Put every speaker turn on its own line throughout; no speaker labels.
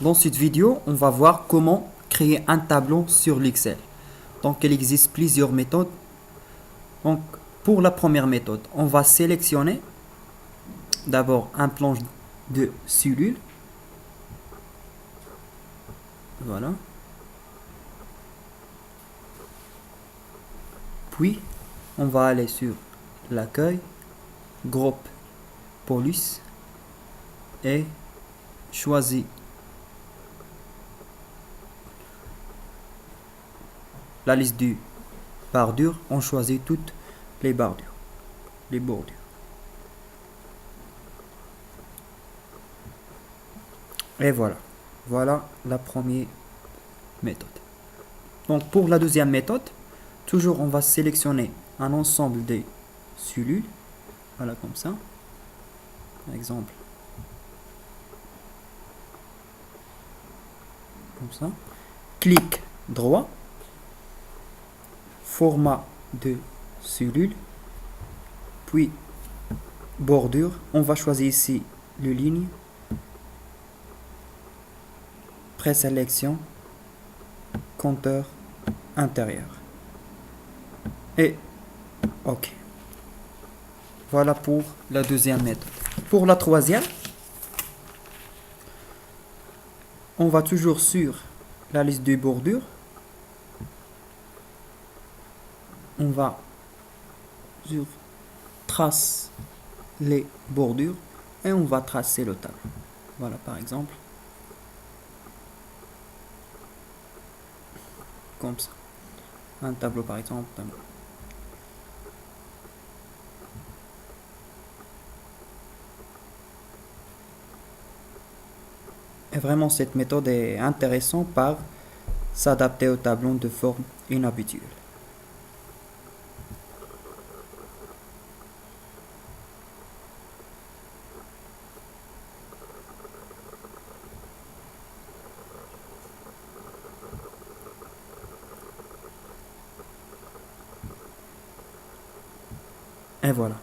Dans cette vidéo, on va voir comment créer un tableau sur l'Excel. Donc, il existe plusieurs méthodes. Donc, pour la première méthode, on va sélectionner d'abord un plan de cellules. Voilà. Puis, on va aller sur l'accueil, groupe police et choisir la liste du bordure. On choisit toutes les bordures. Et voilà. Voilà la première méthode. Donc pour la deuxième méthode, toujours on va sélectionner un ensemble des cellules. Voilà comme ça. Par exemple. Comme ça. Clic droit. Format de cellule. Puis bordure. On va choisir ici le ligne. Présélection. Compteur intérieur. Et OK. Voilà pour la deuxième méthode. Pour la troisième, on va toujours sur la liste de bordures. On va sur trace les bordures et on va tracer le tableau. Voilà par exemple. Comme ça. Un tableau par exemple. Et vraiment cette méthode est intéressante par s'adapter au tableau de forme inhabituelle. Et voilà.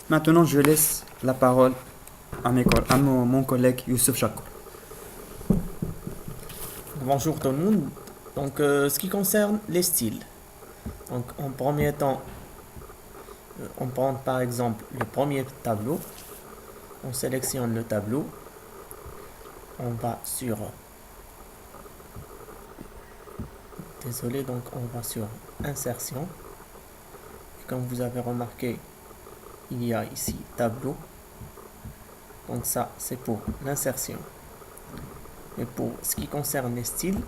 Maintenant, je laisse la parole à mon collègue Youssef Chakour.
Bonjour tout le monde. Donc, ce qui concerne les styles. Donc, en premier temps, on prend par exemple le premier tableau. On sélectionne le tableau. On va sur... Désolé, donc on va sur Insertion. Et comme vous avez remarqué, il y a ici Tableau. Donc ça, c'est pour l'insertion. Et pour ce qui concerne les styles,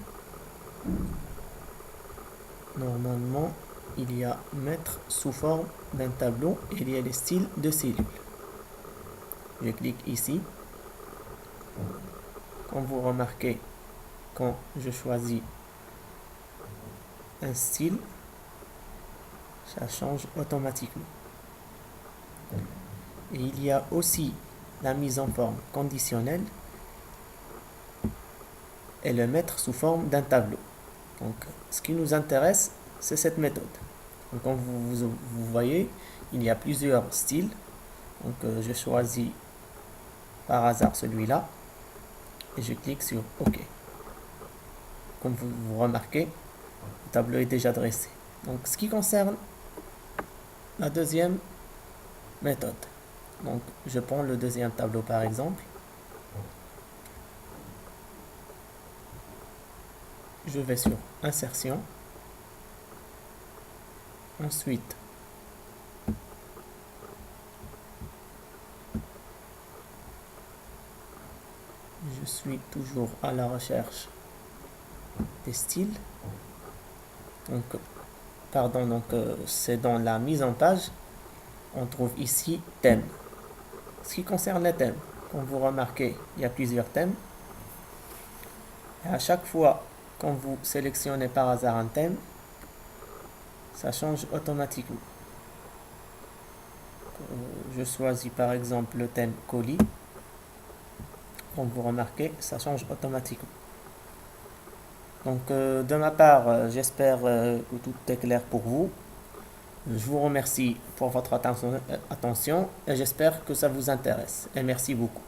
normalement, il y a Mettre sous forme d'un tableau et il y a les styles de cellules. Je clique ici. Comme vous remarquez, quand je choisis un style, ça change automatiquement. Et il y a aussi la mise en forme conditionnelle et le mettre sous forme d'un tableau. Donc, ce qui nous intéresse, c'est cette méthode. Donc, comme vous voyez, il y a plusieurs styles. Donc, je choisis par hasard celui-là et je clique sur OK. Comme vous remarquez, le tableau est déjà dressé. Donc, ce qui concerne la deuxième méthode. Donc, je prends le deuxième tableau par exemple. Je vais sur Insertion. Ensuite, je suis toujours à la recherche des styles. Donc, c'est dans la mise en page. On trouve ici thème. Ce qui concerne les thèmes, comme vous remarquez, il y a plusieurs thèmes. Et à chaque fois, quand vous sélectionnez par hasard un thème, ça change automatiquement. Je choisis par exemple le thème colis. Comme vous remarquez, ça change automatiquement. Donc, de ma part, j'espère que tout est clair pour vous. Je vous remercie pour votre attention et j'espère que ça vous intéresse. Et merci beaucoup.